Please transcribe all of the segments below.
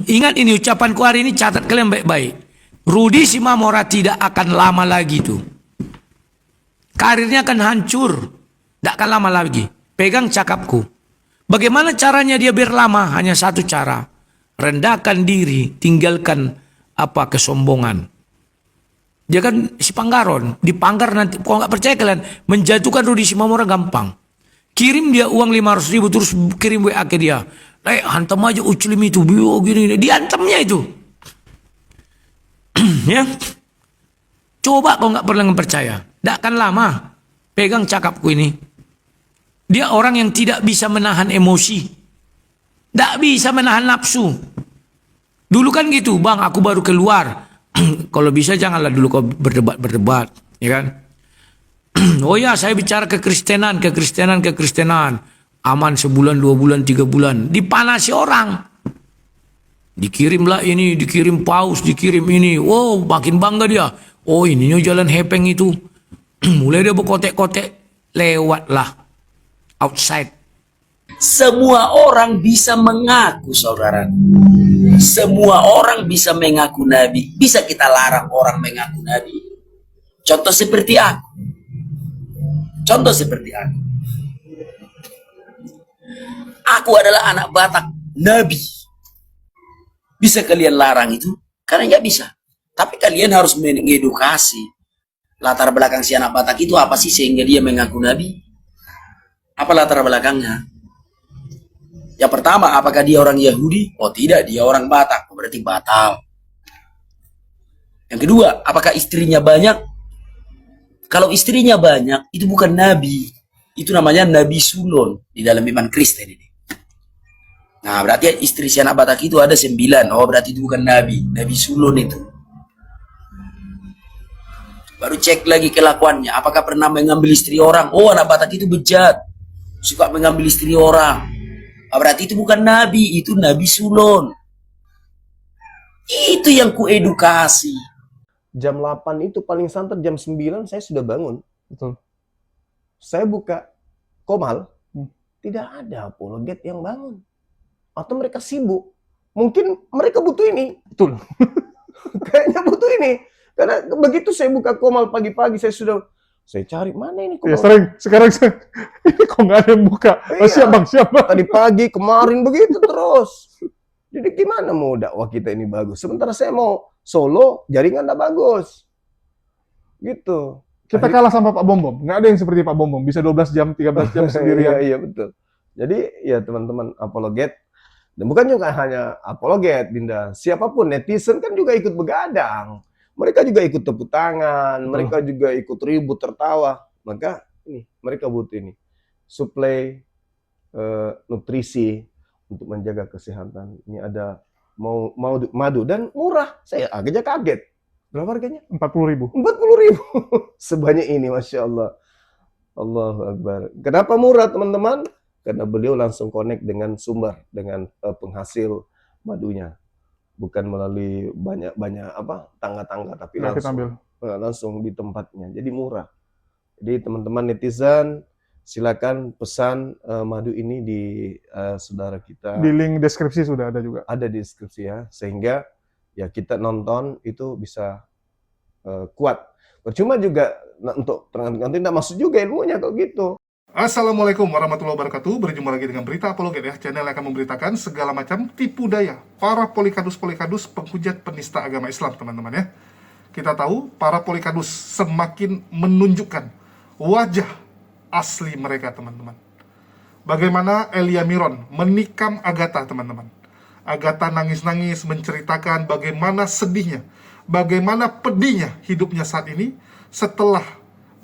Ingat ini ucapanku hari ini, catat kalian baik-baik. Rudi Simamora tidak akan lama lagi tuh. Karirnya akan hancur. Tidak akan lama lagi. Pegang cakapku. Bagaimana caranya dia biar lama? Hanya satu cara. Rendahkan diri, tinggalkan kesombongan. Dia kan si Panggaron, dipanggar nanti. Kalau nggak percaya kalian, menjatuhkan Rudi Simamora gampang. Kirim dia uang 500.000 terus kirim WA ke dia. Hantam aja Uclim itu, gini. Diantamnya itu. Ya. Coba kau nggak pernah percaya. Tidak akan lama. Pegang cakapku ini. Dia orang yang tidak bisa menahan emosi. Tidak bisa menahan nafsu. Dulu kan gitu, bang, aku baru keluar. Kalau bisa janganlah dulu kau berdebat, ya kan? Oh ya, saya bicara kekristenan. Aman sebulan, 2 bulan, 3 bulan. Dipanasi orang. Dikirimlah ini, dikirim paus, dikirim ini. Oh, makin bangga dia. Oh, ininya jalan hepeng itu. Mulai dia berkotek-kotek. Lewatlah. Outside. Semua orang bisa mengaku, saudara. Semua orang bisa mengaku nabi. Bisa kita larang orang mengaku nabi? Contoh seperti aku. Aku adalah anak Batak nabi. Bisa kalian larang itu? Karena nggak bisa. Tapi kalian harus mengedukasi. Latar belakang si anak Batak itu apa sih sehingga dia mengaku nabi? Apa latar belakangnya? Yang pertama, apakah dia orang Yahudi? Oh tidak, dia orang Batak. Oh, berarti batal. Yang kedua, apakah istrinya banyak? Kalau istrinya banyak, itu bukan nabi. Itu namanya nabi sulon di dalam iman Kristen ini. Nah, berarti istri si anak Batak itu ada 9. Oh, berarti itu bukan nabi. Nabi sulon itu. Baru cek lagi kelakuannya. Apakah pernah mengambil istri orang? Oh, anak Batak itu bejat. Suka mengambil istri orang. Oh, berarti itu bukan nabi. Itu nabi sulon. Itu yang kuedukasi. Jam 8 itu paling santer, jam 9 saya sudah bangun. Betul. Saya buka Komal, tidak ada apologet yang bangun. Atau mereka sibuk. Mungkin mereka butuh ini. Betul. Kayaknya butuh ini. Karena begitu saya buka Komal pagi-pagi, saya cari, mana ini Komal? Ya, sering. Sekarang ini kok nggak ada yang buka. Oh, Iya. siap bang. Tadi pagi, kemarin begitu terus. Jadi gimana mau dakwah kita ini bagus? Sementara saya mau solo, jaringan nggak bagus. Gitu. Kita kalah sama Pak Bombom. Nggak ada yang seperti Pak Bombom. Bisa 12 jam, 13 jam sendirian. Iya, betul. Jadi ya teman-teman apologet. Dan bukan juga hanya apologet, Dinda. Siapapun, netizen kan juga ikut begadang. Mereka juga ikut tepuk tangan. Mereka juga ikut ribut, tertawa. Maka ini, mereka butuh ini. Suplai nutrisi untuk menjaga kesehatan. Ini ada madu dan murah. Saya agaknya kaget. Berapa harganya? 40.000. 40.000. Sebanyak ini, Masya Allah. Allahu Akbar. Kenapa murah, teman-teman? Karena beliau langsung connect dengan sumber, dengan penghasil madunya. Bukan melalui banyak tangga-tangga, tapi Nah, kita ambil. langsung di tempatnya. Jadi murah. Jadi teman-teman netizen, silakan pesan madu ini di saudara kita. Di link deskripsi sudah ada juga. Ada di deskripsi ya, sehingga ya kita nonton itu bisa kuat. Percuma juga untuk nanti tidak masuk juga ilmunya kalau gitu. Assalamualaikum warahmatullahi wabarakatuh. Berjumpa lagi dengan Berita Apologet ya. Channel yang akan memberitakan segala macam tipu daya para polikadus penghujat penista agama Islam, teman-teman ya. Kita tahu para polikadus semakin menunjukkan wajah asli mereka, teman-teman. Bagaimana Elia Miron menikam Agatha, teman-teman. Agatha nangis-nangis menceritakan bagaimana sedihnya, bagaimana pedihnya hidupnya saat ini setelah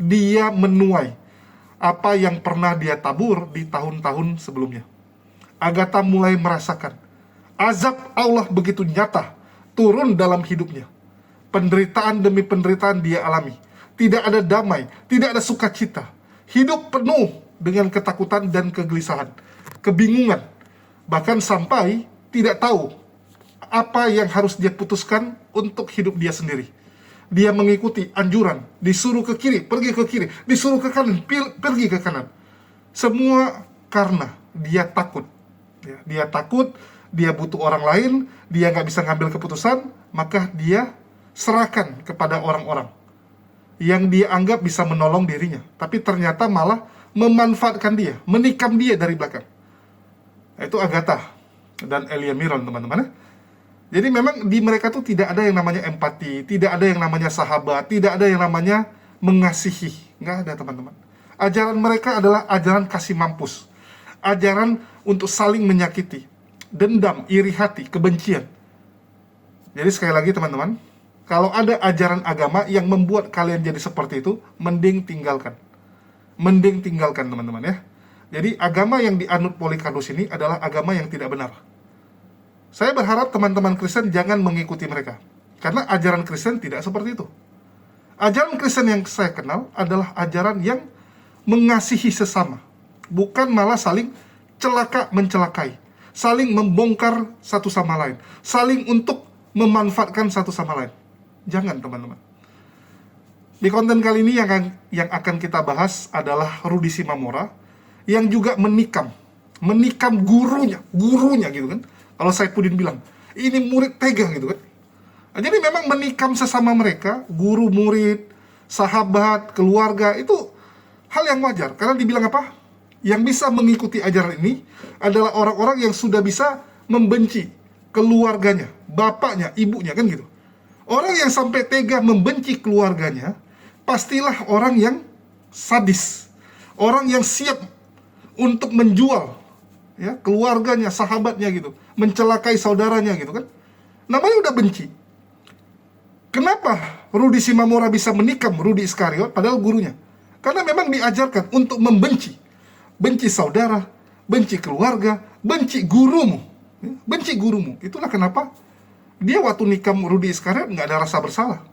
dia menuai apa yang pernah dia tabur di tahun-tahun sebelumnya. Agatha mulai merasakan azab Allah begitu nyata turun dalam hidupnya. Penderitaan demi penderitaan dia alami. Tidak ada damai, tidak ada sukacita. Hidup penuh dengan ketakutan dan kegelisahan, kebingungan. Bahkan sampai tidak tahu apa yang harus dia putuskan untuk hidup dia sendiri. Dia mengikuti anjuran, disuruh ke kiri, pergi ke kiri, disuruh ke kanan, pergi ke kanan. Semua karena dia takut. Ya, dia takut dia butuh orang lain, dia nggak bisa ngambil keputusan, maka dia serahkan kepada orang-orang yang dia anggap bisa menolong dirinya, tapi ternyata malah memanfaatkan dia, menikam dia dari belakang. Itu Agatha dan Elia Miron, teman-teman. Jadi memang di mereka tuh tidak ada yang namanya empati, tidak ada yang namanya sahabat, tidak ada yang namanya mengasihi. Nggak ada, teman-teman. Ajaran mereka adalah ajaran kasih mampus, ajaran untuk saling menyakiti, dendam, iri hati, kebencian. Jadi sekali lagi teman-teman, kalau ada ajaran agama yang membuat kalian jadi seperti itu, mending tinggalkan. Mending tinggalkan, teman-teman ya. Jadi agama yang dianut Polycarpus ini adalah agama yang tidak benar. Saya berharap teman-teman Kristen jangan mengikuti mereka, karena ajaran Kristen tidak seperti itu. Ajaran Kristen yang saya kenal adalah ajaran yang mengasihi sesama, bukan malah saling mencelakai, saling membongkar satu sama lain, saling untuk memanfaatkan satu sama lain. Jangan, teman-teman. Di konten kali ini yang akan kita bahas adalah Rudy Simamora yang juga menikam gurunya gitu kan. Kalau Saifuddin bilang, ini murid tega gitu kan. Nah, jadi memang menikam sesama mereka, guru, murid, sahabat, keluarga, itu hal yang wajar. Karena dibilang apa? Yang bisa mengikuti ajaran ini adalah orang-orang yang sudah bisa membenci keluarganya, bapaknya, ibunya, kan gitu. Orang yang sampai tega membenci keluarganya, pastilah orang yang sadis. Orang yang siap untuk menjual ya keluarganya, sahabatnya gitu, mencelakai saudaranya gitu kan. Namanya udah benci. Kenapa Rudy Simamora bisa menikam Rudy Iskariot padahal gurunya? Karena memang diajarkan untuk membenci. Benci saudara, benci keluarga, benci gurumu. Benci gurumu. Itulah kenapa dia waktu nikam Rudy Iskariot nggak ada rasa bersalah.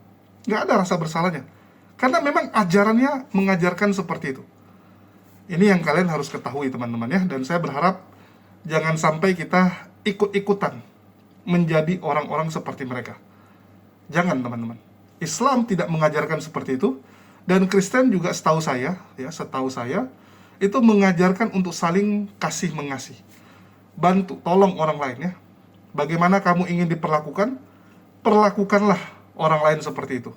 Nggak ada rasa bersalahnya. Karena memang ajarannya mengajarkan seperti itu. Ini yang kalian harus ketahui, teman-teman ya. Dan saya berharap jangan sampai kita ikut-ikutan menjadi orang-orang seperti mereka. Jangan, teman-teman. Islam tidak mengajarkan seperti itu. Dan Kristen juga setahu saya, itu mengajarkan untuk saling kasih mengasihi. Bantu, tolong orang lain ya. Bagaimana kamu ingin diperlakukan, perlakukanlah orang lain seperti itu.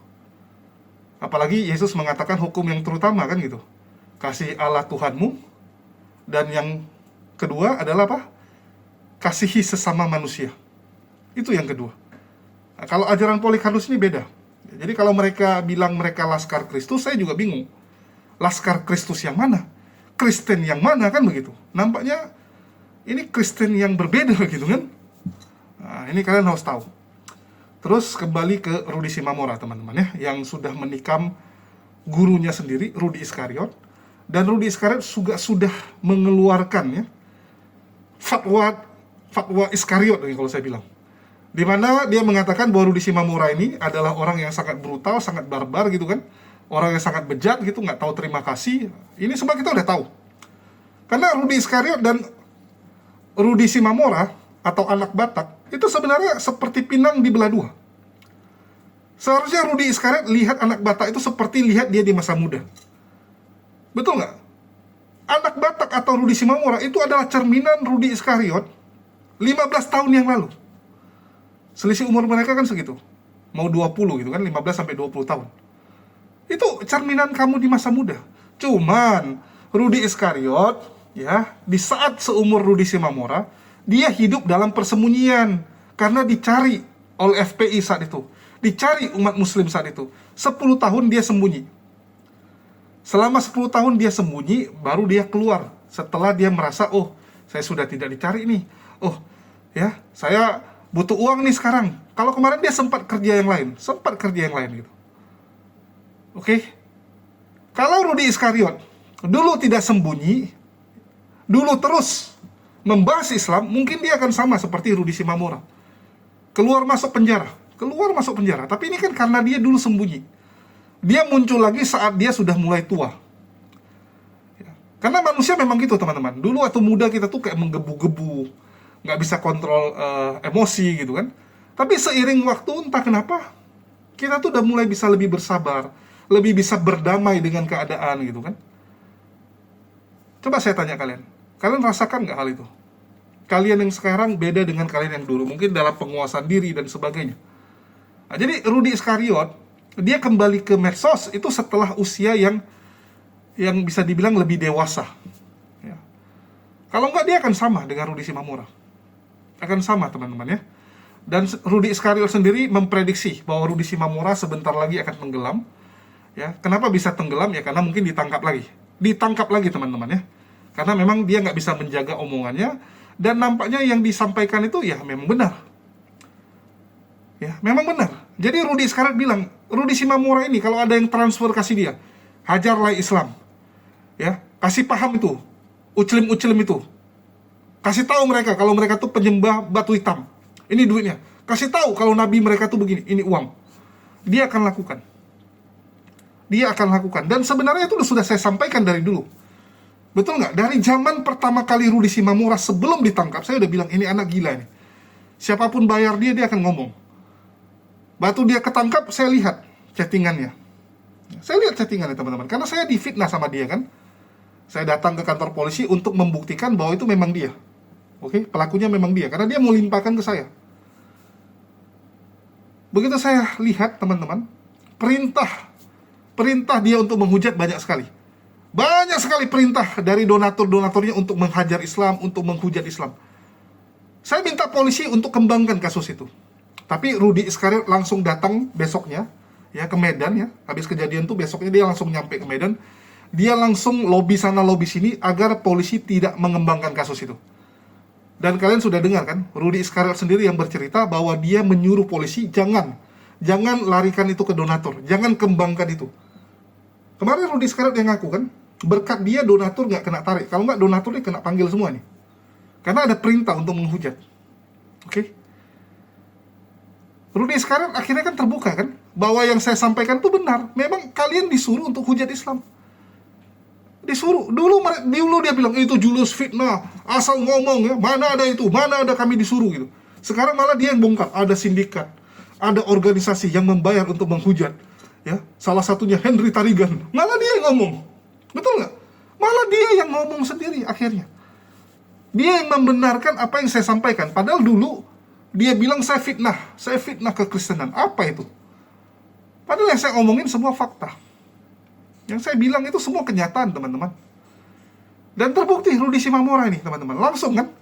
Apalagi Yesus mengatakan hukum yang terutama kan gitu. Kasih Allah Tuhanmu, dan yang kedua adalah apa? Kasihi sesama manusia. Itu yang kedua. Nah, kalau ajaran Polycarpus ini beda. Jadi kalau mereka bilang mereka Laskar Kristus, saya juga bingung. Laskar Kristus yang mana? Kristen yang mana, kan begitu. Nampaknya ini Kristen yang berbeda gitu kan. Nah, ini kalian harus tahu. Terus kembali ke Rudy Simamora, teman-teman ya, yang sudah menikam gurunya sendiri, Rudy Iskariot. Dan Rudy Iskariot juga sudah mengeluarkan ya fatwa Iskariot kalau saya bilang. Di mana dia mengatakan bahwa Rudy Simamora ini adalah orang yang sangat brutal, sangat barbar gitu kan. Orang yang sangat bejat gitu, nggak tahu terima kasih. Ini semua kita udah tahu. Karena Rudy Iskariot dan Rudy Simamora atau anak Batak itu sebenarnya seperti pinang dibelah dua. Seharusnya Rudy Iskariot lihat anak Batak itu seperti lihat dia di masa muda. Betul nggak? Anak Batak atau Rudy Simamora itu adalah cerminan Rudy Iskariot 15 tahun yang lalu. Selisih umur mereka kan segitu. Mau 20 gitu kan, 15 sampai 20 tahun. Itu cerminan kamu di masa muda. Cuman Rudy Iskariot ya, di saat seumur Rudy Simamora, dia hidup dalam persembunyian karena dicari oleh FPI saat itu. Dicari umat muslim saat itu. 10 tahun dia sembunyi. Selama 10 tahun dia sembunyi, baru dia keluar. Setelah dia merasa, oh, saya sudah tidak dicari nih. Oh, ya, saya butuh uang nih sekarang. Kalau kemarin dia sempat kerja yang lain. Gitu. Oke? Kalau Rudy Iskariot dulu tidak sembunyi, dulu terus membahas Islam, mungkin dia akan sama seperti Rudy Simamora. Keluar masuk penjara. Tapi ini kan karena dia dulu sembunyi. Dia muncul lagi saat dia sudah mulai tua. Ya. Karena manusia memang gitu, teman-teman. Dulu waktu muda kita tuh kayak menggebu-gebu, nggak bisa kontrol emosi gitu kan. Tapi seiring waktu, entah kenapa, kita tuh udah mulai bisa lebih bersabar, lebih bisa berdamai dengan keadaan gitu kan. Coba saya tanya kalian rasakan nggak hal itu? kalian yang sekarang beda dengan kalian yang dulu, mungkin dalam penguasaan diri dan sebagainya. Nah, jadi Rudi Iskariot dia kembali ke medsos itu setelah usia yang bisa dibilang lebih dewasa. Ya. Kalau enggak dia akan sama dengan Rudi Simamura, akan sama teman-teman ya. Dan Rudi Iskariot sendiri memprediksi bahwa Rudi Simamura sebentar lagi akan tenggelam. Ya, kenapa bisa tenggelam? Ya karena mungkin ditangkap lagi teman-teman ya. Karena memang dia nggak bisa menjaga omongannya, dan nampaknya yang disampaikan itu ya memang benar. Ya, memang benar. Jadi Rudi sekarang bilang, Rudi Simamura ini kalau ada yang transfer kasih dia, hajarlah Islam. Ya, kasih paham itu, uclim-uclim itu. Kasih tahu mereka kalau mereka tuh penyembah batu hitam. Ini duitnya. Kasih tahu kalau nabi mereka tuh begini, ini uang. Dia akan lakukan. Dan sebenarnya itu sudah saya sampaikan dari dulu. Betul nggak? Dari zaman pertama kali Rudi Simamura sebelum ditangkap, saya udah bilang ini anak gila nih. Siapapun bayar dia akan ngomong. Batu dia ketangkap, saya lihat chattingannya. Saya lihat chattingannya teman-teman. Karena saya difitnah sama dia kan. Saya datang ke kantor polisi untuk membuktikan bahwa itu memang dia. Oke, pelakunya memang dia. Karena dia mau limpahkan ke saya. Begitu saya lihat teman-teman, perintah dia untuk menghujat banyak sekali. Banyak sekali perintah dari donatur-donaturnya untuk menghajar Islam, untuk menghujat Islam. Saya minta polisi untuk kembangkan kasus itu. Tapi Rudi Iskariot langsung datang besoknya ya ke Medan ya. Habis kejadian tuh besoknya dia langsung nyampe ke Medan. Dia langsung lobby sana lobby sini agar polisi tidak mengembangkan kasus itu. Dan kalian sudah dengar kan, Rudi Iskariot sendiri yang bercerita bahwa dia menyuruh polisi jangan larikan itu ke donatur, jangan kembangkan itu. Kemarin Rudi Iskariot yang ngaku kan, berkat dia donatur nggak kena tarik. Kalau nggak donatur dia kena panggil semua nih. Karena ada perintah untuk menghujat. Oke? Rudi Iskariot akhirnya kan terbuka kan, bahwa yang saya sampaikan itu benar. Memang kalian disuruh untuk hujat Islam. Disuruh. Dulu dia bilang itu julus fitnah, asal ngomong ya, mana ada kami disuruh gitu. Sekarang malah dia yang bongkar, ada sindikat, ada organisasi yang membayar untuk menghujat. Ya, salah satunya Henry Tarigan. Malah dia yang ngomong. Betul nggak? Malah dia yang ngomong sendiri akhirnya. Dia yang membenarkan apa yang saya sampaikan. Padahal dulu dia bilang saya fitnah kekristenan. Apa itu? Padahal yang saya omongin semua fakta. Yang saya bilang itu semua kenyataan, teman-teman. Dan terbukti Rudi Simamura ini, teman-teman. Langsung kan,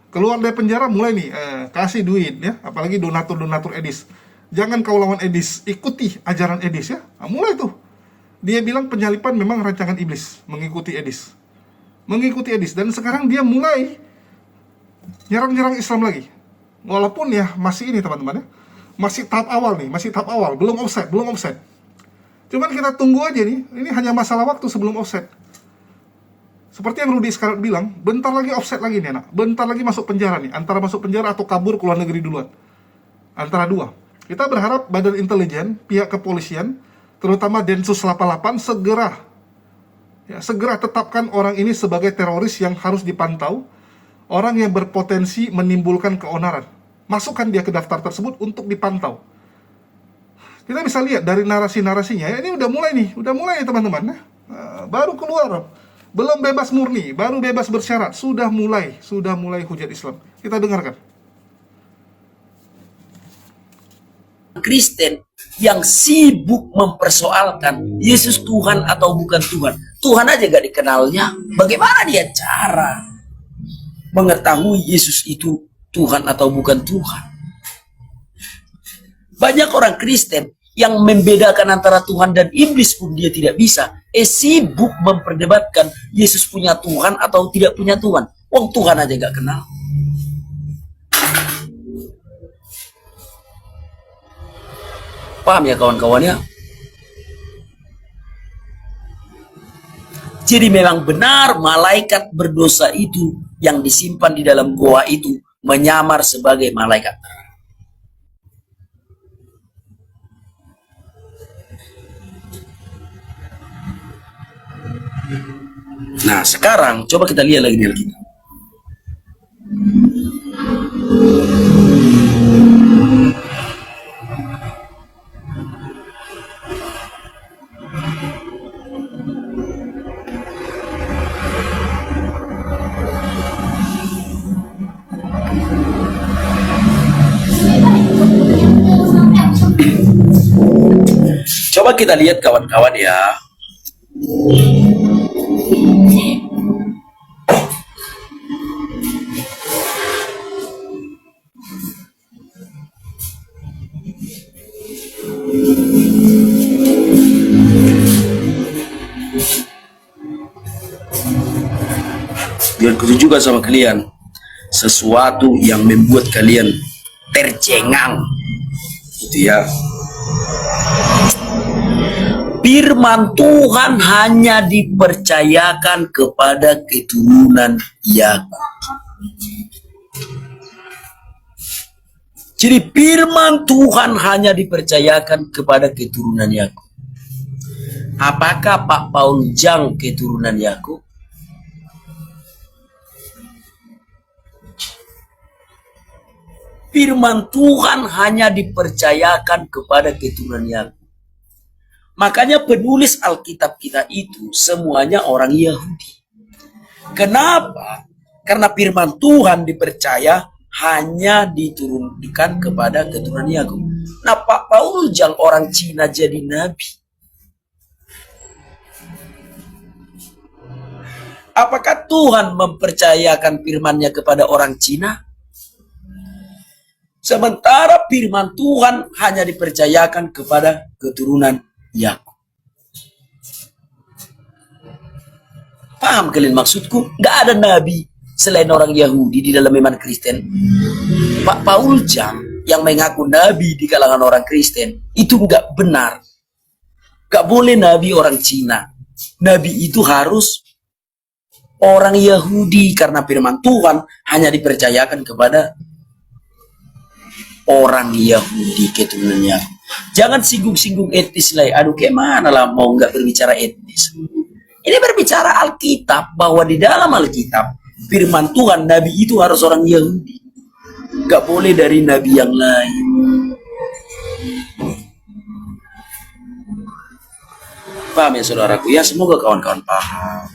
keluar dari penjara mulai nih, kasih duit ya. Apalagi donatur-donatur Edis. Jangan kau lawan Edis, ikuti ajaran Edis ya. Nah, mulai tuh. Dia bilang penyalipan memang rancangan iblis, mengikuti Edis. Dan sekarang dia mulai nyerang-nyerang Islam lagi. Walaupun ya masih ini teman-teman ya. Masih tahap awal, belum offset. Cuman kita tunggu aja nih, ini hanya masalah waktu sebelum offset. Seperti yang Rudi Iskariot bilang, bentar lagi offset lagi nih anak. Bentar lagi masuk penjara nih, antara masuk penjara atau kabur ke luar negeri duluan. Antara dua. Kita berharap badan intelijen, pihak kepolisian, terutama Densus 88 segera tetapkan orang ini sebagai teroris yang harus dipantau, orang yang berpotensi menimbulkan keonaran. Masukkan dia ke daftar tersebut untuk dipantau. Kita bisa lihat dari narasi-narasinya, ya, ini udah mulai nih teman-teman. Baru keluar, belum bebas murni, baru bebas bersyarat, sudah mulai hujat Islam. Kita dengarkan. Kristen yang sibuk mempersoalkan Yesus Tuhan atau bukan Tuhan. Tuhan aja gak dikenalnya. Bagaimana dia cara mengetahui Yesus itu Tuhan atau bukan Tuhan? Banyak orang Kristen yang membedakan antara Tuhan dan iblis pun dia tidak bisa. Sibuk memperdebatkan Yesus punya Tuhan atau tidak punya Tuhan. Wong Tuhan aja gak kenal. Paham ya kawan-kawan ya? Jadi memang benar malaikat berdosa itu yang disimpan di dalam goa itu menyamar sebagai malaikat. Nah sekarang coba kita lihat lagi di Alkitab. Coba kita lihat kawan-kawan ya. Biar kutunjukkan sama kalian sesuatu yang membuat kalian tercengang, gitu ya. Firman Tuhan hanya dipercayakan kepada keturunan Yakub. Jadi firman Tuhan hanya dipercayakan kepada keturunan Yakub. Apakah Pak Paul Jang keturunan Yakub? Firman Tuhan hanya dipercayakan kepada keturunan Yakub. Makanya penulis Alkitab kita itu semuanya orang Yahudi. Kenapa? Karena firman Tuhan dipercaya hanya diturunkan kepada keturunan Yakub. Nah, Pak Paul Jang orang Cina jadi nabi. Apakah Tuhan mempercayakan firman-Nya kepada orang Cina? Sementara firman Tuhan hanya dipercayakan kepada keturunan Yakub. Paham kalian maksudku? Gak ada nabi selain orang Yahudi di dalam iman Kristen. Pak Paul Jang yang mengaku nabi di kalangan orang Kristen itu gak benar. Gak boleh nabi orang Cina. Nabi itu harus orang Yahudi karena firman Tuhan hanya dipercayakan kepada orang Yahudi keturunannya. Jangan singgung-singgung etnis lah. Aduh, kemana lah mau nggak berbicara etnis. Ini berbicara Alkitab, bahwa di dalam Alkitab firman Tuhan nabi itu harus orang Yahudi. Nggak boleh dari nabi yang lain. Paham ya saudaraku? Ya, semoga kawan-kawan paham.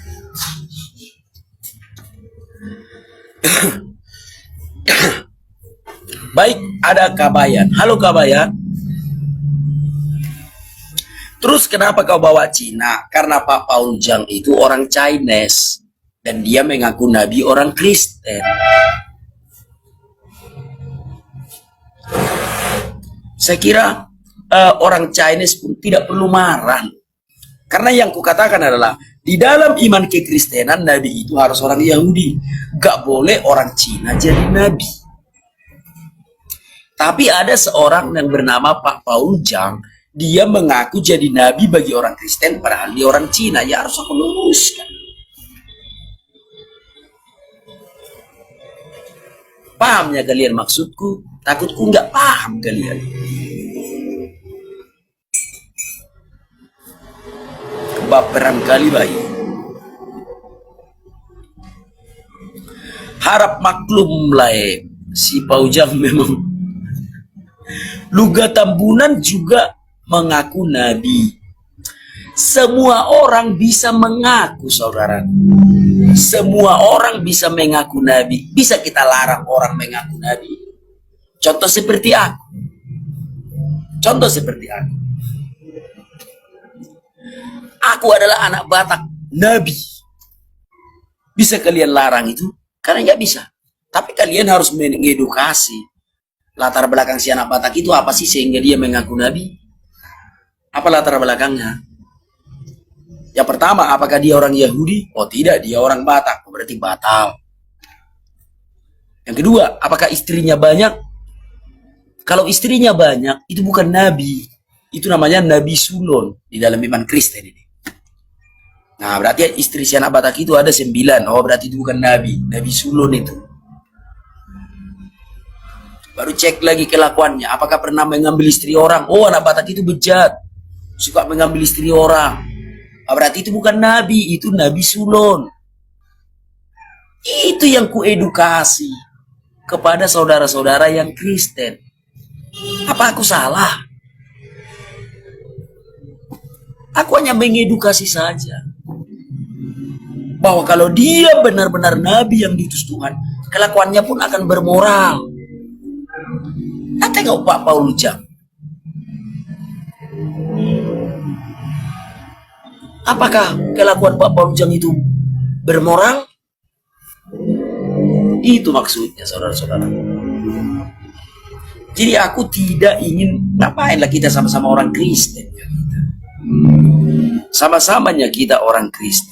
Baik, ada Kabayan. Halo Kabayan. Terus kenapa kau bawa Cina? Karena Pak Paul Jang itu orang Chinese. Dan dia mengaku nabi orang Kristen. Saya kira orang Chinese pun tidak perlu marah. Karena yang kukatakan adalah, di dalam iman kekristenan, nabi itu harus orang Yahudi. Gak boleh orang Cina jadi nabi. Tapi ada seorang yang bernama Pak Paul Jang, dia mengaku jadi nabi bagi orang Kristen, padahal dia orang Cina. Ya harus aku luruskan. Pahamnya kalian maksudku? Takutku nggak paham kalian. Kebaperan kali bayi. Harap maklum lah si Paul Jang memang. Luga Tambunan juga mengaku nabi. Semua orang bisa mengaku, saudara. Semua orang bisa mengaku nabi. Bisa kita larang orang mengaku nabi? Contoh seperti aku. Contoh seperti aku. Aku adalah anak Batak nabi. Bisa kalian larang itu? Karena nggak bisa. Tapi kalian harus mengedukasi. Latar belakang si anak Batak itu apa sih sehingga dia mengaku nabi? Apa latar belakangnya? Yang pertama, apakah dia orang Yahudi? Oh tidak, dia orang Batak. Berarti batal. Yang kedua, apakah istrinya banyak? Kalau istrinya banyak, itu bukan nabi. Itu namanya nabi sulon di dalam iman Kristen ini. Nah, berarti istri si anak Batak itu ada 9. Oh, berarti itu bukan nabi. Nabi sulon itu. Baru cek lagi kelakuannya. Apakah pernah mengambil istri orang? Oh, anak Batak itu bejat. Suka mengambil istri orang. Berarti itu bukan nabi. Itu nabi sulon. Itu yang kuedukasi kepada saudara-saudara yang Kristen. Apa aku salah? Aku hanya mengedukasi saja. Bahwa kalau dia benar-benar nabi yang diutus Tuhan, kelakuannya pun akan bermoral. Nah, tengok Pak Paul Jang. Apakah kelakuan Pak Parujang itu bermoral? Itu maksudnya, saudara-saudara. Jadi aku tidak ingin, ngapainlah kita sama-sama orang Kristen. Sama-samanya kita orang Kristen.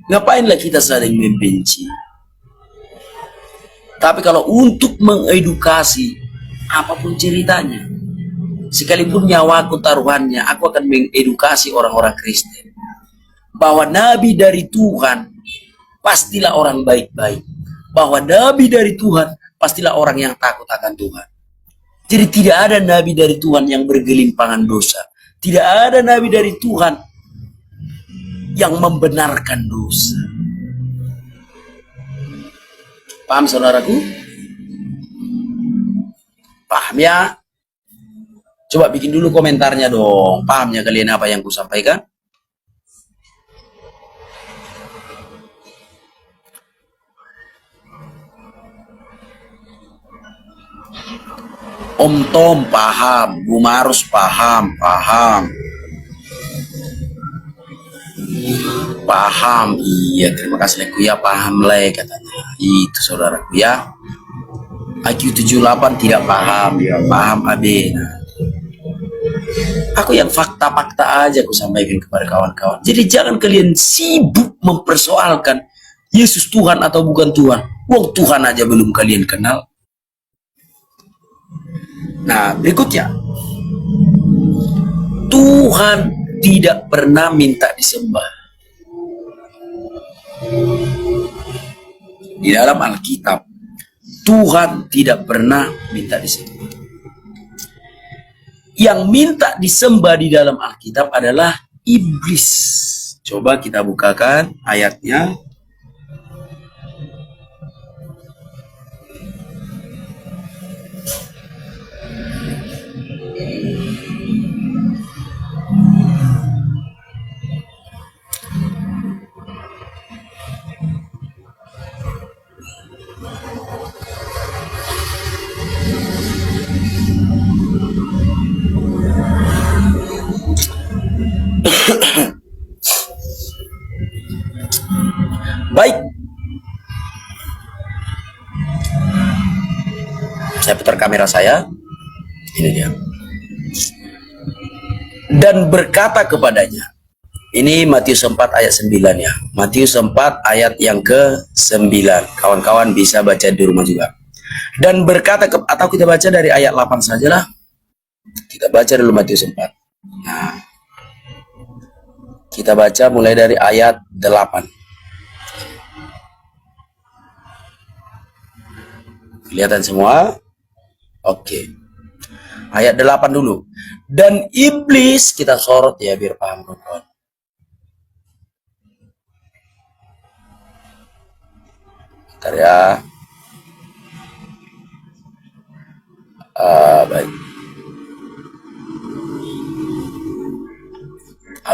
Ngapainlah kita saling membenci. Tapi kalau untuk mengedukasi, apapun ceritanya, sekalipun nyawaku taruhannya, aku akan mengedukasi orang-orang Kristen. Bahwa nabi dari Tuhan, pastilah orang baik-baik. Bahwa nabi dari Tuhan, pastilah orang yang takut akan Tuhan. Jadi tidak ada nabi dari Tuhan yang bergelimpangan dosa. Tidak ada nabi dari Tuhan yang membenarkan dosa. Paham saudaraku? Paham ya? Coba bikin dulu komentarnya dong. Pahamnya kalian apa yang kusampaikan? Om Tom paham, Gumarus paham, paham, iya terima kasih leku ya paham le katanya. Itu saudaraku ya. IQ 78 tidak paham, ya paham AB. Nah, aku yang fakta-fakta aja aku sampaikan kepada kawan-kawan. Jadi jangan kalian sibuk mempersoalkan Yesus Tuhan atau bukan Tuhan. Wong Tuhan aja belum kalian kenal. Nah, berikutnya. Tuhan tidak pernah minta disembah. Di dalam Alkitab, Tuhan tidak pernah minta disembah. Yang minta disembah di dalam Alkitab adalah iblis. Coba kita bukakan ayatnya. Baik, saya putar kamera saya. Ini dia. Dan berkata kepadanya. Ini Matius 4 ayat 9 ya. Matius 4 ayat yang ke-9. Kawan-kawan bisa baca di rumah juga. Dan berkata atau kita baca dari ayat 8 sajalah. Kita baca dulu Matius 4. Nah, kita baca mulai dari ayat 8. Kelihatan semua? Oke. Ayat 8 dulu. Dan iblis, kita sorot ya biar paham kawan. Bentar ya. Baik.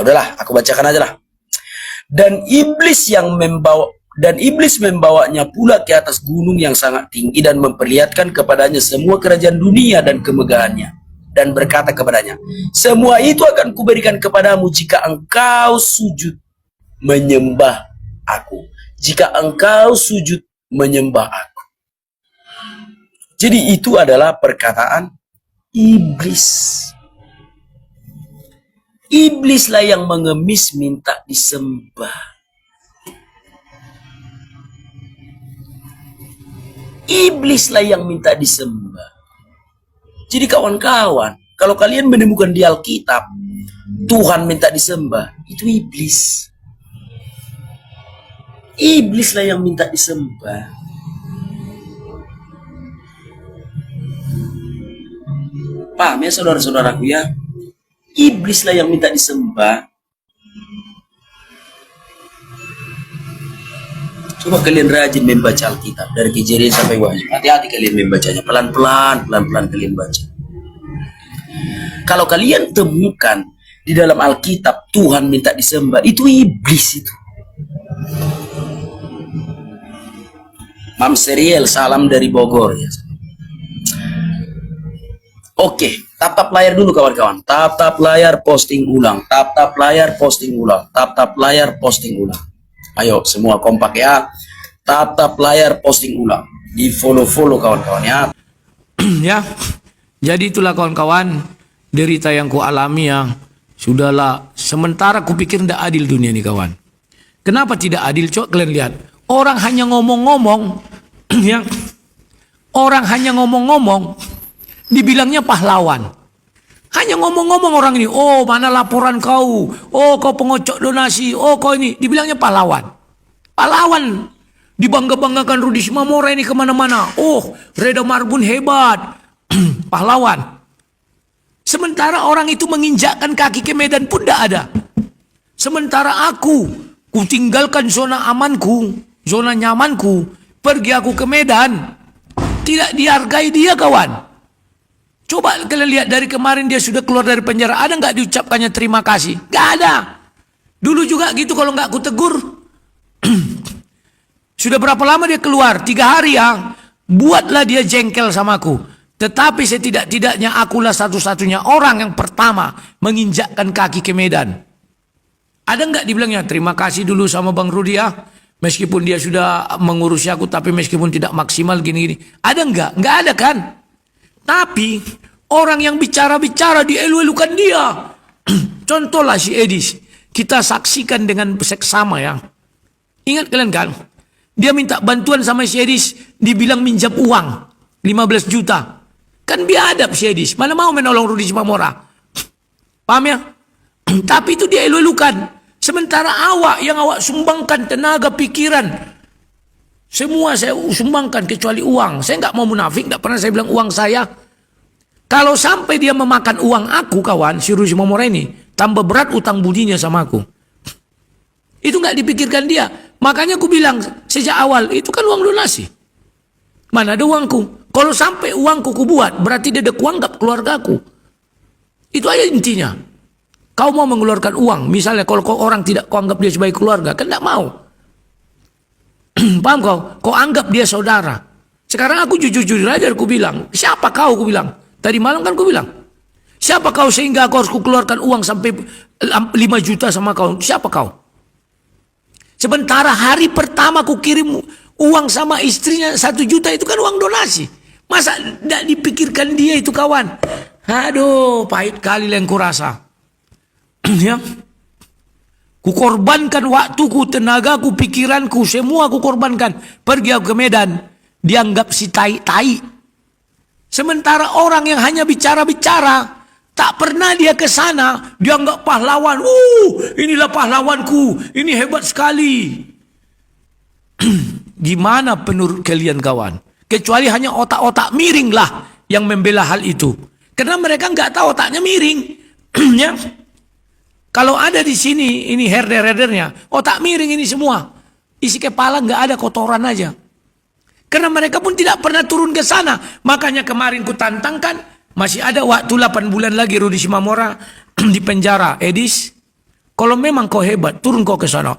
Udahlah, aku bacakan aja lah. Dan iblis membawanya pula ke atas gunung yang sangat tinggi dan memperlihatkan kepadanya semua kerajaan dunia dan kemegahannya. Dan berkata kepadanya, semua itu akan kuberikan kepadamu jika engkau sujud menyembah aku. Jika engkau sujud menyembah aku. Jadi itu adalah perkataan iblis. Iblislah yang mengemis minta disembah. Iblislah yang minta disembah. Jadi kawan-kawan, kalau kalian menemukan di Alkitab Tuhan minta disembah, itu iblis. Iblislah yang minta disembah. Paham ya saudara-saudaraku ya? Iblislah yang minta disembah. Coba kalian rajin membaca Alkitab dari Kejadian sampai Wahyu. Hati-hati kalian membacanya, pelan-pelan kalian baca. Kalau kalian temukan di dalam Alkitab Tuhan minta disembah, itu iblis itu. Mam Seriel, salam dari Bogor ya. Oke, tap-tap layar dulu kawan-kawan. Tap-tap layar, posting ulang. Tap-tap layar, posting ulang. Tap-tap layar, posting ulang. Ayo, semua kompak ya. Tap-tap layar, posting ulang. Di follow-follow kawan-kawan ya. Ya, jadi itulah kawan-kawan derita yang ku alami ya. Sudahlah, sementara ku pikir tidak adil dunia ini kawan. Kenapa tidak adil? Coba kalian lihat. Orang hanya ngomong-ngomong, ya. Orang hanya ngomong-ngomong, dibilangnya pahlawan. Hanya ngomong-ngomong orang ini, oh mana laporan kau, oh kau pengocok donasi, oh kau ini, dibilangnya pahlawan. Pahlawan, dibangga-banggakan Rudi Simamora ini kemana-mana. Oh, Reda Marbun hebat, pahlawan. Sementara orang itu menginjakkan kaki ke Medan pun tidak ada. Sementara aku tinggalkan zona amanku, zona nyamanku, pergi aku ke Medan, tidak dihargai dia kawan. Coba kalian lihat dari kemarin dia sudah keluar dari penjara, ada nggak diucapkannya terima kasih? Nggak ada. Dulu juga gitu kalau nggak aku tegur. Sudah berapa lama dia keluar? 3 hari ya. Buatlah dia jengkel sama aku. Tetapi setidak-tidaknya akulah satu-satunya orang yang pertama menginjakkan kaki ke Medan. Ada nggak dibilangnya terima kasih dulu sama Bang Rudi ya? Meskipun dia sudah mengurusi aku, tapi meskipun tidak maksimal gini-gini. Ada nggak? Nggak ada kan? Tapi orang yang bicara-bicara dielu-elukan dia. Contohlah si Edis. Kita saksikan dengan seksama ya. Ingat kalian kan? Dia minta bantuan sama si Edis. Dibilang minjam uang. 15 juta. Kan biadab si Edis. Mana mau menolong Rudi Simamora. Paham ya? Tapi itu dia elu-elukan. Sementara awak yang awak sumbangkan tenaga, pikiran. Semua saya sumbangkan kecuali uang. Saya nggak mau munafik, nggak pernah saya bilang uang saya. Kalau sampai dia memakan uang aku kawan, si Rudi Simamora ini, tambah berat utang budinya sama aku. Itu nggak dipikirkan dia. Makanya aku bilang sejak awal, itu kan uang donasi. Mana ada uangku? Kalau sampai uangku ku buat, berarti dia ada kuanggap keluargaku. Itu aja intinya. Kau mau mengeluarkan uang, misalnya kalau kau orang tidak kau anggap dia sebagai keluarga, kan tidak mau. Paham kau? Kau anggap dia saudara. Sekarang aku jujur-jujur aja aku bilang, siapa kau? Aku bilang. Tadi malam kan aku bilang. Siapa kau sehingga aku harus keluarkan uang sampai 5 juta sama kau? Siapa kau? Sementara hari pertama aku kirim uang sama istrinya 1 juta itu kan uang donasi. Masa tidak dipikirkan dia itu kawan? Aduh, pahit kali yang kurasa. Ya. Ku korbankan waktuku, tenagaku, pikiranku, semua ku korbankan. Pergi aku ke Medan, dianggap si tai-tai. Sementara orang yang hanya bicara-bicara, tak pernah dia ke sana, dianggap pahlawan. Inilah pahlawanku, ini hebat sekali. Gimana menurut kalian kawan? Kecuali hanya otak-otak miring lah yang membela hal itu. Karena mereka nggak tahu otaknya miring. Ya. Kalau ada di sini, ini herder-herdernya, otak miring ini semua. Isi kepala nggak ada, kotoran aja. Karena mereka pun tidak pernah turun ke sana. Makanya kemarin ku tantangkan, masih ada waktu 8 bulan lagi Rudi Simamora di penjara. Edis, kalau memang kau hebat, turun kau ke sana.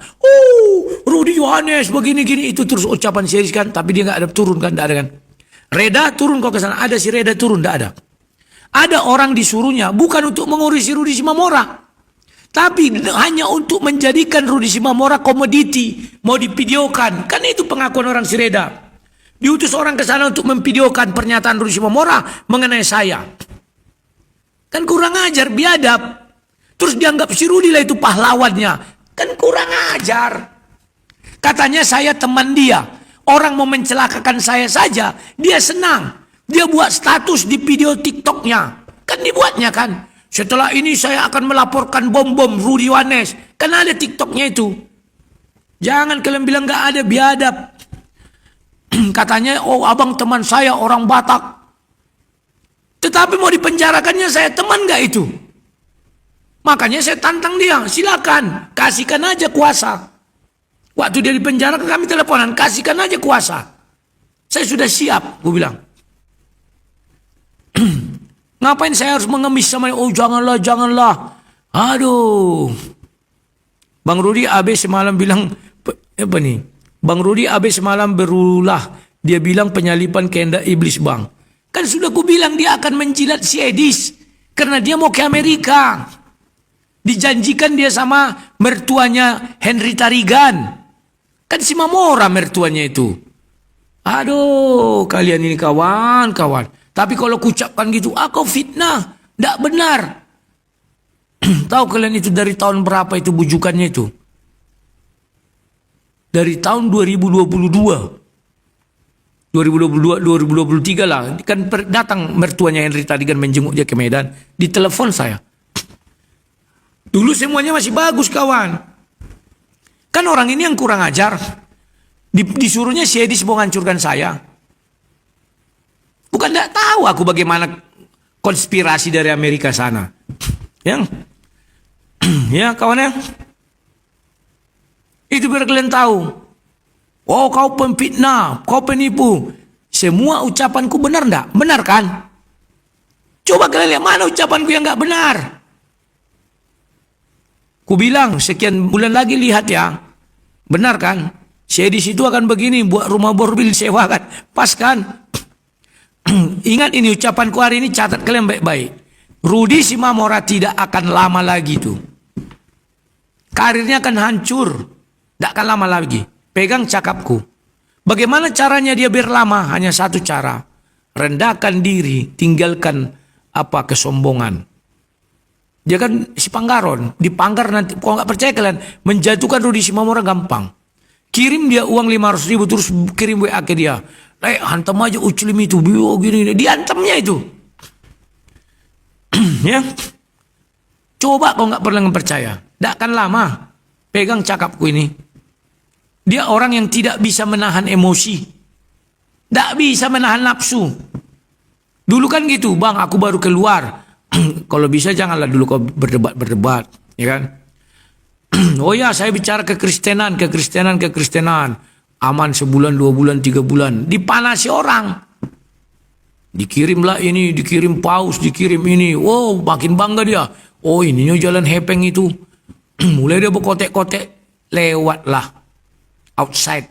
Rudi Yohanes begini-gini, itu terus ucapan serius kan. Tapi dia nggak ada turun kan, tidak ada kan. Reda turun kau ke sana, ada si Reda turun, tidak ada. Ada orang disuruhnya, bukan untuk mengurusi Rudi Simamora. Tapi hanya untuk menjadikan Rudi Simamora komoditi. Mau divideokan. Kan itu pengakuan orang si Reda. Diutus orang ke sana untuk memvideokan pernyataan Rudi Simamora mengenai saya. Kan kurang ajar, biadab. Terus dianggap si Rudi lah itu pahlawannya. Kan kurang ajar. Katanya saya teman dia. Orang mau mencelakakan saya saja, dia senang. Dia buat status di video TikToknya. Kan dibuatnya kan. Setelah ini saya akan melaporkan bom-bom Rudi Yohanes. Kan ada TikToknya itu. Jangan kalian bilang gak ada, biadab. Katanya, oh abang teman saya orang Batak. Tetapi mau dipenjarakannya saya teman gak itu? Makanya saya tantang dia, silakan, kasihkan aja kuasa. Waktu dia dipenjara kami teleponan, kasihkan aja kuasa. Saya sudah siap, gue bilang. Ngapain saya harus mengemis sama, oh janganlah, janganlah. Aduh. Bang Rudi AB semalam bilang, apa nih? Bang Rudi AB semalam berulah. Dia bilang penyalipan kehendak iblis bang. Kan sudah ku bilang dia akan menjilat si Edis. Karena dia mau ke Amerika. Dijanjikan dia sama mertuanya Henry Tarigan. Kan si Mamora mertuanya itu. Aduh, kalian ini kawan-kawan. Tapi kalau kucapkan gitu, kau fitnah. Tidak benar. Tahu kalian itu dari tahun berapa itu bujukannya itu? Dari tahun 2022, 2023 lah. Kan datang mertuanya Henry tadi kan menjenguk dia ke Medan. Ditelepon saya. Dulu semuanya masih bagus kawan. Kan orang ini yang kurang ajar. Disuruhnya si Edis mau hancurkan saya. Bukan tidak tahu aku bagaimana konspirasi dari Amerika sana. Yang ya kawan ya. Itu biar kalian tahu. Oh kau pemfitnah, kau penipu. Semua ucapanku benar enggak? Benar kan? Coba kalian lihat mana ucapanku yang enggak benar. Ku bilang sekian bulan lagi lihat ya. Benar kan? Saya di situ akan begini buat rumah borbil sewa kan. Pas kan? Ingat ini ucapanku hari ini, catat kalian baik-baik. Rudi Simamora tidak akan lama lagi tuh. Karirnya akan hancur. Tidak akan lama lagi. Pegang cakapku. Bagaimana caranya dia biar lama? Hanya satu cara. Rendahkan diri. Tinggalkan kesombongan. Dia kan si Panggaron. Dipanggar nanti. Kalau nggak percaya kalian. Menjatuhkan Rudi Simamora gampang. Kirim dia uang 500.000. Terus kirim WA ke dia. Hantam aja Uclim itu. Gini. Diantamnya itu. Ya. Coba kau nggak pernah percaya. Tidak akan lama. Pegang cakapku ini. Dia orang yang tidak bisa menahan emosi. Tidak bisa menahan nafsu. Dulu kan gitu, bang aku baru keluar. Kalau bisa janganlah dulu kau berdebat. Ya kan? Oh ya saya bicara kekristenan. Aman sebulan, 2 bulan, 3 bulan. Dipanasi orang. Dikirimlah ini, dikirim paus, dikirim ini. Oh makin bangga dia. Oh ininya jalan hepeng itu. Mulai dia berkotek-kotek. Lewatlah. Outside.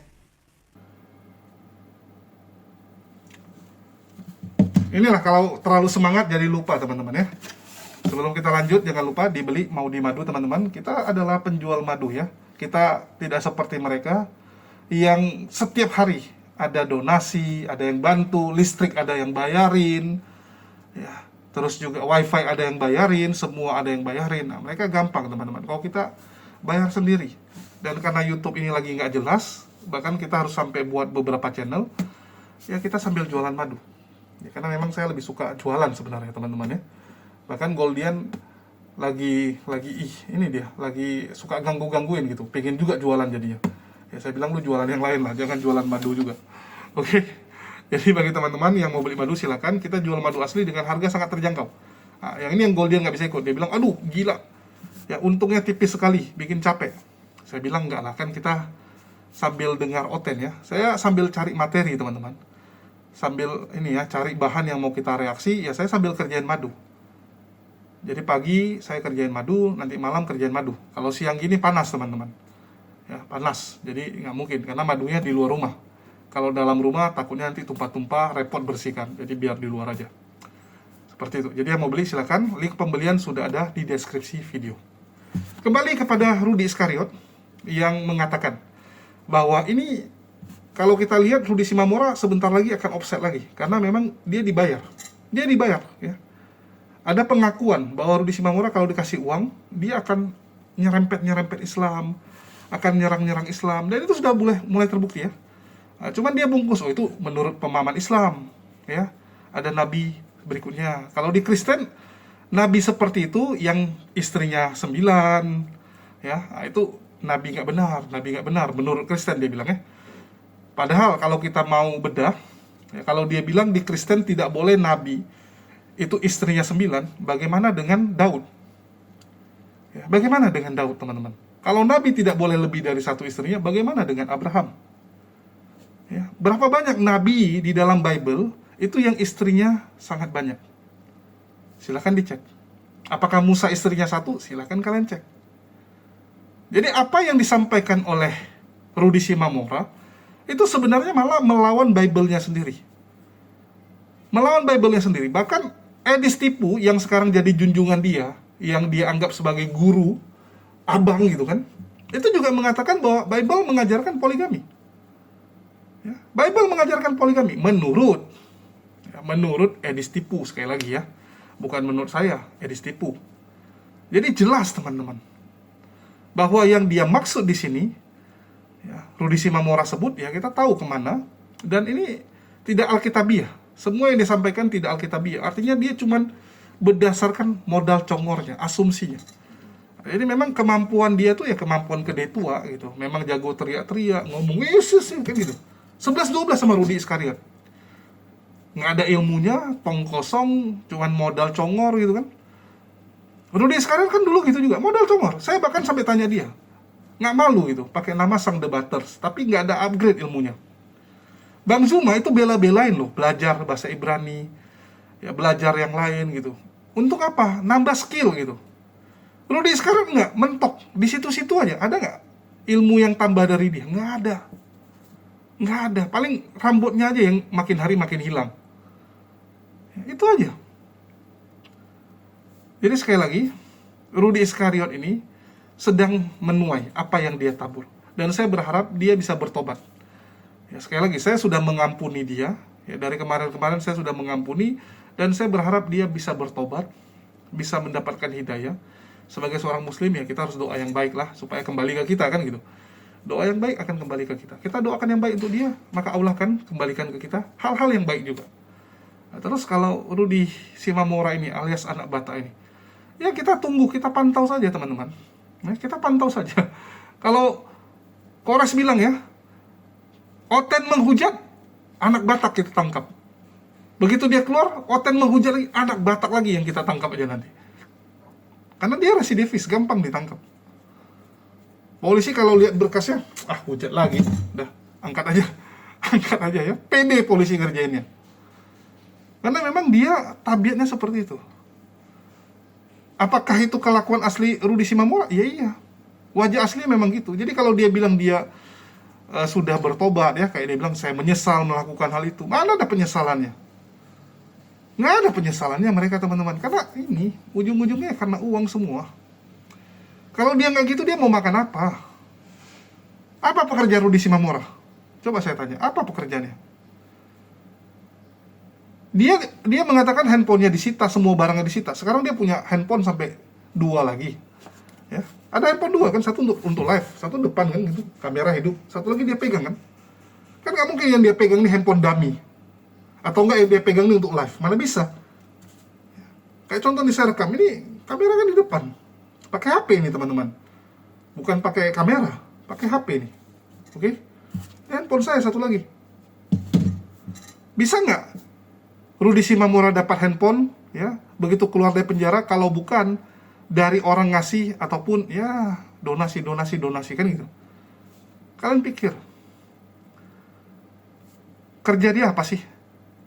Inilah kalau terlalu semangat jadi lupa teman-teman ya. Sebelum kita lanjut jangan lupa dibeli mau di madu teman-teman. Kita adalah penjual madu ya. Kita tidak seperti mereka yang setiap hari ada donasi, ada yang bantu, listrik ada yang bayarin. Ya, terus juga wifi ada yang bayarin, semua ada yang bayarin. Nah, mereka gampang teman-teman. Kalau kita bayar sendiri. Dan karena YouTube ini lagi nggak jelas, bahkan kita harus sampai buat beberapa channel, ya kita sambil jualan madu. Ya, karena memang saya lebih suka jualan sebenarnya teman-teman ya. Bahkan Goldian lagi suka gangguin gitu, pengen juga jualan jadinya. Ya saya bilang lu jualan yang lain lah, jangan jualan madu juga. Oke. Jadi bagi teman-teman yang mau beli madu silakan, kita jual madu asli dengan harga sangat terjangkau. Nah, yang ini yang Goldian nggak bisa ikut, dia bilang aduh gila. Ya untungnya tipis sekali, bikin capek. Saya bilang enggak lah, kan kita sambil dengar Oten ya. Saya sambil cari materi teman-teman. Sambil ini ya, cari bahan yang mau kita reaksi, ya saya sambil kerjain madu. Jadi pagi saya kerjain madu, nanti malam kerjain madu. Kalau siang gini panas teman-teman. Ya, panas. Jadi nggak mungkin, karena madunya di luar rumah. Kalau dalam rumah takutnya nanti tumpah-tumpah, repot bersihkan. Jadi biar di luar aja. Seperti itu. Jadi yang mau beli silakan, link pembelian sudah ada di deskripsi video. Kembali kepada Rudi Iskariot yang mengatakan bahwa ini kalau kita lihat Rudi Simamora sebentar lagi akan offset lagi karena memang dia dibayar ya. Ada pengakuan bahwa Rudi Simamora kalau dikasih uang dia akan nyerempet Islam, akan nyerang Islam, dan itu sudah mulai terbukti ya. Cuman dia bungkus itu menurut pemahaman Islam ya. Ada nabi berikutnya. Kalau di Kristen nabi seperti itu yang istrinya 9 ya, itu nabi nggak benar menurut Kristen dia bilang ya. Padahal kalau kita mau bedah ya, kalau dia bilang di Kristen tidak boleh nabi itu istrinya 9, bagaimana dengan Daud ya, bagaimana dengan Daud teman-teman? Kalau nabi tidak boleh lebih dari 1 istrinya, bagaimana dengan Abraham ya? Berapa banyak nabi di dalam Bible itu yang istrinya sangat banyak? Silakan dicek. Apakah Musa istrinya 1? Silakan kalian cek. Jadi apa yang disampaikan oleh Rudi Simamora itu sebenarnya malah melawan Bible-nya sendiri. Melawan Bible-nya sendiri. Bahkan Edis Tipu yang sekarang jadi junjungan dia, yang dia anggap sebagai guru, abang gitu kan, itu juga mengatakan bahwa Bible mengajarkan poligami. Ya, Bible mengajarkan poligami menurut Edis Tipu, sekali lagi ya, bukan menurut saya, Edis Tipu. Jadi jelas teman-teman bahwa yang dia maksud di sini, ya, Rudi Simamora sebut, ya kita tahu kemana, dan ini tidak alkitabiah. Semua yang disampaikan tidak alkitabiah. Artinya dia cuman berdasarkan modal congornya, asumsinya. Jadi memang kemampuan dia tuh ya kemampuan kedetua gitu. Memang jago teriak-teriak, ngomong Yesus kan gitu. 11-12 sama Rudi Iskariot. Nggak ada ilmunya, tong kosong, cuman modal congor gitu kan. Rudi Iskariot kan dulu gitu juga, modal congor. Saya bahkan sampai tanya dia, nggak malu gitu, pakai nama Sang Debaters, tapi nggak ada upgrade ilmunya. Bang Zuma itu bela-belain loh, belajar bahasa Ibrani, ya belajar yang lain gitu. Untuk apa? Nambah skill gitu. Rudi Iskariot nggak, mentok di situ-situ aja. Ada nggak ilmu yang tambah dari dia? Nggak ada. Nggak ada. Paling rambutnya aja yang makin hari makin hilang. Ya, itu aja. Jadi sekali lagi, Rudi Iskariot ini sedang menuai apa yang dia tabur. Dan saya berharap dia bisa bertobat. Ya, sekali lagi, saya sudah mengampuni dia. Ya, dari kemarin-kemarin saya sudah mengampuni. Dan saya berharap dia bisa bertobat, bisa mendapatkan hidayah. Sebagai seorang muslim ya kita harus doa yang baik lah, supaya kembali ke kita kan gitu. Doa yang baik akan kembali ke kita. Kita doakan yang baik untuk dia, maka Allah kan kembalikan ke kita hal-hal yang baik juga. Nah, terus kalau Rudi Simamora ini alias anak Batak ini, ya kita tunggu, kita pantau saja teman-teman. Nah, kita pantau saja. Kalau Kores bilang ya, Oten menghujat, anak Batak kita tangkap. Begitu dia keluar, Oten menghujat lagi, anak Batak lagi yang kita tangkap aja nanti. Karena dia residivis, gampang ditangkap. Polisi kalau lihat berkasnya, hujat lagi, udah angkat aja, angkat aja ya. Pede polisi ngerjainnya. Karena memang dia tabiatnya seperti itu. Apakah itu kelakuan asli Rudi Simamora? Iya. Wajah aslinya memang gitu. Jadi kalau dia bilang dia sudah bertobat ya, kayak dia bilang saya menyesal melakukan hal itu. Mana ada penyesalannya? Nggak ada penyesalannya mereka teman-teman. Karena ini ujung-ujungnya karena uang semua. Kalau dia nggak gitu, dia mau makan apa? Apa pekerjaan Rudi Simamora? Coba saya tanya, apa pekerjaannya? Dia mengatakan handphonenya disita, semua barangnya disita. Sekarang dia punya handphone sampai 2 lagi. Ya, ada handphone 2 kan, satu untuk live, satu depan kan gitu, kamera hidup, satu lagi dia pegang kan. Kan nggak mungkin yang dia pegang ini handphone dummy. Atau enggak dia pegang ini untuk live, mana bisa. Kayak contoh di saya rekam, ini kamera kan di depan. Pakai HP ini teman-teman. Bukan pakai kamera, pakai HP ini. Oke? Handphone saya satu lagi. Bisa nggak Rudi Simamora dapat handphone, ya, begitu keluar dari penjara, kalau bukan dari orang ngasih ataupun ya donasi kan gitu. Kalian pikir kerja dia apa sih?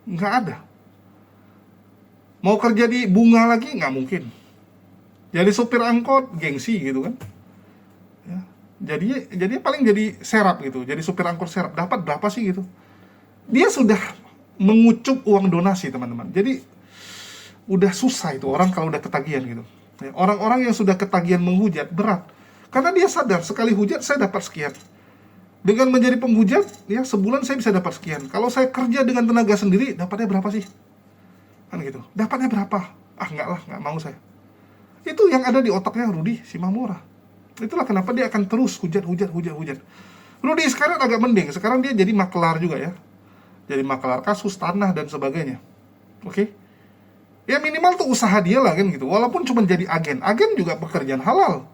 Nggak ada. Mau kerja di bunga lagi nggak mungkin. Jadi sopir angkot gengsi gitu kan. Ya, jadi paling jadi serap gitu. Jadi sopir angkot serap dapat berapa sih gitu. Dia sudah mengucup uang donasi teman-teman. Jadi udah susah itu orang kalau udah ketagihan gitu. Ya, orang-orang yang sudah ketagihan menghujat berat. Karena dia sadar sekali hujat saya dapat sekian. Dengan menjadi penghujat, ya sebulan saya bisa dapat sekian. Kalau saya kerja dengan tenaga sendiri, dapatnya berapa sih? Kan gitu. Dapatnya berapa? Enggak lah, nggak mau saya. Itu yang ada di otaknya Rudi Simamora. Itulah kenapa dia akan terus hujat. Rudi sekarang agak mending. Sekarang dia jadi makelar juga ya. Jadi makelar kasus tanah dan sebagainya. Oke? Ya minimal tuh usaha dia lah kan gitu. Walaupun cuma jadi agen. Agen juga pekerjaan halal.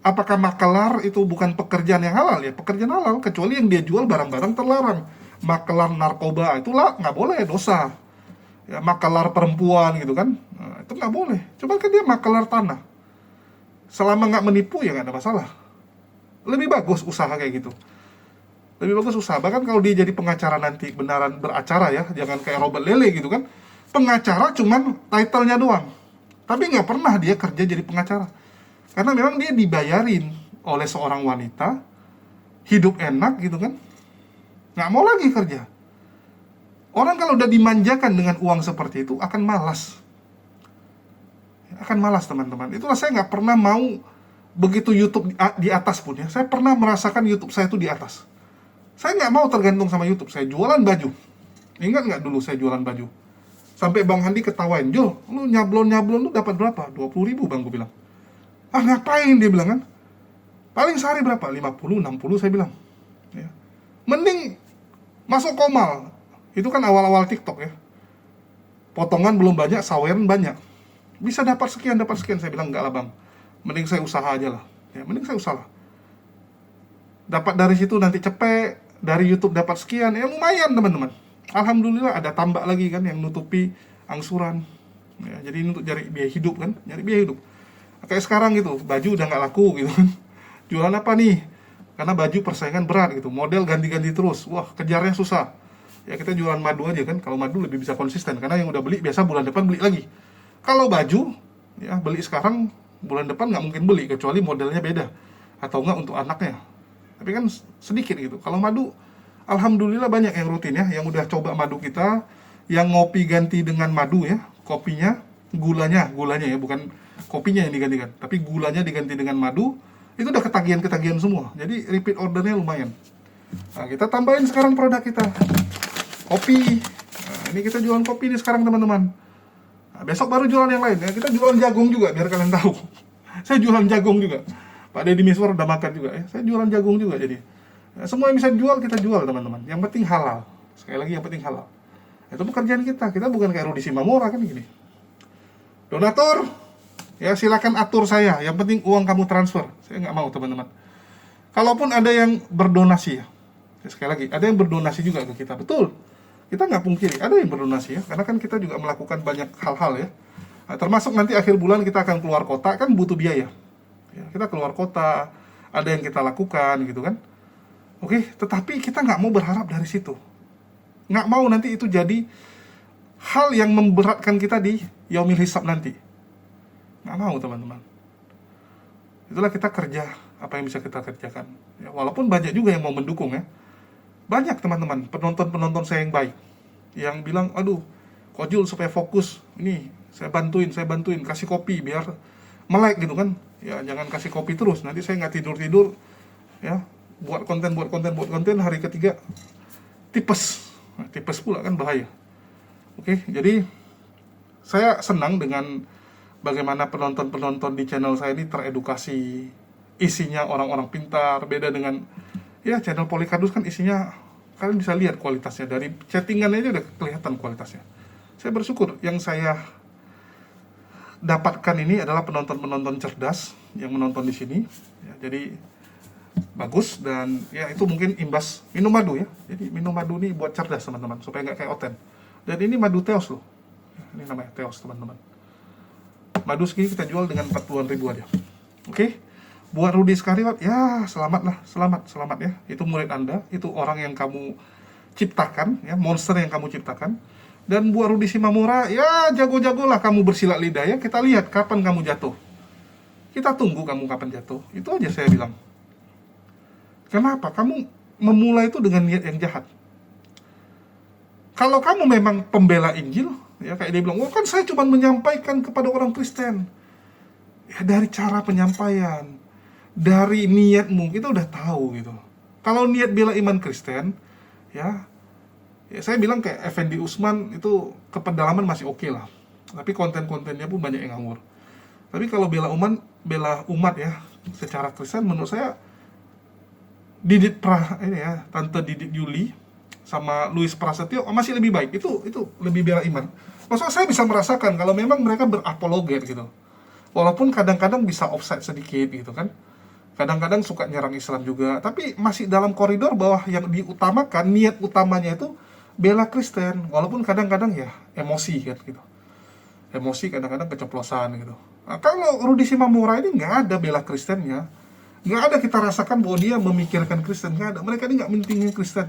Apakah makelar itu bukan pekerjaan yang halal? Ya pekerjaan halal, kecuali yang dia jual barang-barang terlarang. Makelar narkoba itulah nggak boleh, dosa. Ya makelar perempuan gitu kan, nah, itu nggak boleh. Cuma kan dia makelar tanah. Selama nggak menipu ya nggak ada masalah. Lebih bagus usaha kayak gitu. Lebih bagus usaha. Bahkan kalau dia jadi pengacara nanti beneran beracara ya, jangan kayak Robert Lele gitu kan. Pengacara cuman title-nya doang. Tapi nggak pernah dia kerja jadi pengacara. Karena memang dia dibayarin oleh seorang wanita, hidup enak gitu kan, nggak mau lagi kerja. Orang kalau udah dimanjakan dengan uang seperti itu akan malas. Akan malas teman-teman. Itulah saya nggak pernah mau begitu YouTube di atas pun ya. Saya pernah merasakan YouTube saya itu di atas. Saya nggak mau tergantung sama YouTube. Saya jualan baju. Ingat nggak dulu saya jualan baju? Sampai Bang Handi ketawain, "Jul, lu nyablon-nyablon lu dapat berapa?" 20.000 Bang, gue bilang. "Ah, ngapain?" dia bilang kan. "Paling sehari berapa? 50, 60," saya bilang. Ya. Mending masuk Komal. Itu kan awal-awal TikTok ya. Potongan belum banyak, saweran banyak. Bisa dapat sekian. Saya bilang, "Enggak lah Bang. Mending saya usaha aja lah." Ya, mending saya usaha lah. Dapat dari situ nanti cepet, dari YouTube dapat sekian, ya lumayan teman-teman. Alhamdulillah ada tambah lagi kan yang nutupi angsuran. Ya, jadi ini untuk cari biaya hidup kan, nyari biaya hidup. Kayak sekarang gitu, baju udah nggak laku gitu kan. Jualan apa nih? Karena baju persaingan berat gitu, model ganti-ganti terus. Wah, kejarnya susah. Ya kita jualan madu aja kan, kalau madu lebih bisa konsisten. Karena yang udah beli biasa bulan depan beli lagi. Kalau baju, ya beli sekarang, bulan depan nggak mungkin beli, kecuali modelnya beda. Atau nggak untuk anaknya. Tapi kan sedikit gitu. Kalau madu, alhamdulillah banyak yang rutin ya, yang udah coba madu kita, yang ngopi ganti dengan madu ya, kopinya, gulanya ya, bukan kopinya yang digantikan, tapi gulanya diganti dengan madu, itu udah ketagihan semua. Jadi repeat ordernya lumayan. Nah, kita tambahin sekarang produk kita, kopi. Nah, ini kita jualan kopi nih sekarang teman-teman. Nah, besok baru jualan yang lain ya. Kita jualan jagung juga biar kalian tahu. Saya jualan jagung juga. Pak Deddy Miswar udah makan juga ya. Saya jualan jagung juga jadi. Ya, semua yang bisa jual kita jual teman-teman. Yang penting halal. Sekali lagi yang penting halal. Itu pekerjaan kita. Kita bukan kayak Rudi Simamora kan gini. Donatur, ya silakan atur saya. Yang penting uang kamu transfer. Saya nggak mau teman-teman. Kalaupun ada yang berdonasi ya. Sekali lagi, ada yang berdonasi juga ke kita. Betul. Kita nggak pungkiri, ada yang berdonasi ya. Karena kan kita juga melakukan banyak hal-hal ya. Nah, termasuk nanti akhir bulan kita akan keluar kota, kan butuh biaya. Ya, kita keluar kota, ada yang kita lakukan gitu kan. Oke, tetapi kita nggak mau berharap dari situ. Nggak mau nanti itu jadi hal yang memberatkan kita di yaumil hisab nanti. Nggak mau teman-teman. Itulah kita kerja, apa yang bisa kita kerjakan. Ya, walaupun banyak juga yang mau mendukung ya. Banyak teman-teman, penonton-penonton saya yang baik. Yang bilang, aduh, Ko Jul supaya fokus. Ini, saya bantuin, kasih kopi biar melek gitu kan. Ya, jangan kasih kopi terus, nanti saya nggak tidur-tidur. Ya, buat konten, hari ketiga tipes. Nah, tipes pula kan bahaya. Oke, jadi saya senang dengan bagaimana penonton-penonton di channel saya ini teredukasi. Isinya orang-orang pintar, beda dengan ya channel Polikardus kan isinya kalian bisa lihat kualitasnya, dari chattingannya aja udah kelihatan kualitasnya. Saya bersyukur yang saya dapatkan ini adalah penonton-penonton cerdas yang menonton di sini. Ya, jadi bagus, dan ya itu mungkin imbas minum madu ya. Jadi minum madu ini buat cerdas teman-teman, supaya nggak kayak oten. Dan ini madu Teos loh. Ini namanya Teos teman-teman. Madu segini kita jual dengan 40-an ribu aja. Oke. Buat Rudi Skariot, ya selamat ya. Itu murid Anda, itu orang yang kamu ciptakan, ya monster yang kamu ciptakan. Dan buat Rudi Simamora, ya jago-jagolah kamu bersilat lidah ya. Kita lihat kapan kamu jatuh. Kita tunggu kamu kapan jatuh. Itu aja saya bilang. Kenapa? Kamu memulai itu dengan niat yang jahat. Kalau kamu memang pembela Injil, ya kayak dia bilang, "Oh kan saya cuma menyampaikan kepada orang Kristen." Ya dari cara penyampaian, dari niatmu kita udah tahu gitu. Kalau niat bela iman Kristen, ya saya bilang kayak Effendi Usman itu kepedalaman masih oke lah. Tapi konten-kontennya pun banyak yang ngawur. Tapi kalau bela umat ya secara Kristen, menurut saya Tante Didit Yuli sama Louis Prasetyo masih lebih baik. Itu lebih bela iman. Maksudnya saya bisa merasakan kalau memang mereka berapologet gitu. Walaupun kadang-kadang bisa offside sedikit gitu kan. Kadang-kadang suka nyerang Islam juga, tapi masih dalam koridor bahwa yang diutamakan, niat utamanya itu bela Kristen, walaupun kadang-kadang ya emosi kan gitu. Emosi kadang-kadang keceplosan gitu. Nah, kalau Rudi Simamora ini nggak ada bela Kristennya, nggak ada kita rasakan bahwa dia memikirkan Kristen, nggak ada. Mereka ini nggak mentingin Kristen.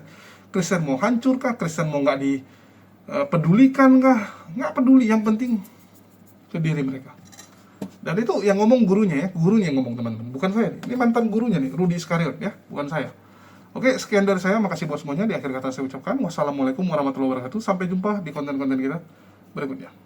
Kristen mau hancur kah? Kristen mau nggak dipedulikan kah? Nggak peduli, yang penting ke diri mereka. Dan itu yang ngomong gurunya ya, gurunya yang ngomong teman-teman, bukan saya. Ini mantan gurunya nih, Rudi Skariot ya, bukan saya. Oke, sekian dari saya. Makasih buat semuanya. Di akhir kata saya ucapkan wassalamualaikum warahmatullahi wabarakatuh. Sampai jumpa di konten-konten kita berikutnya.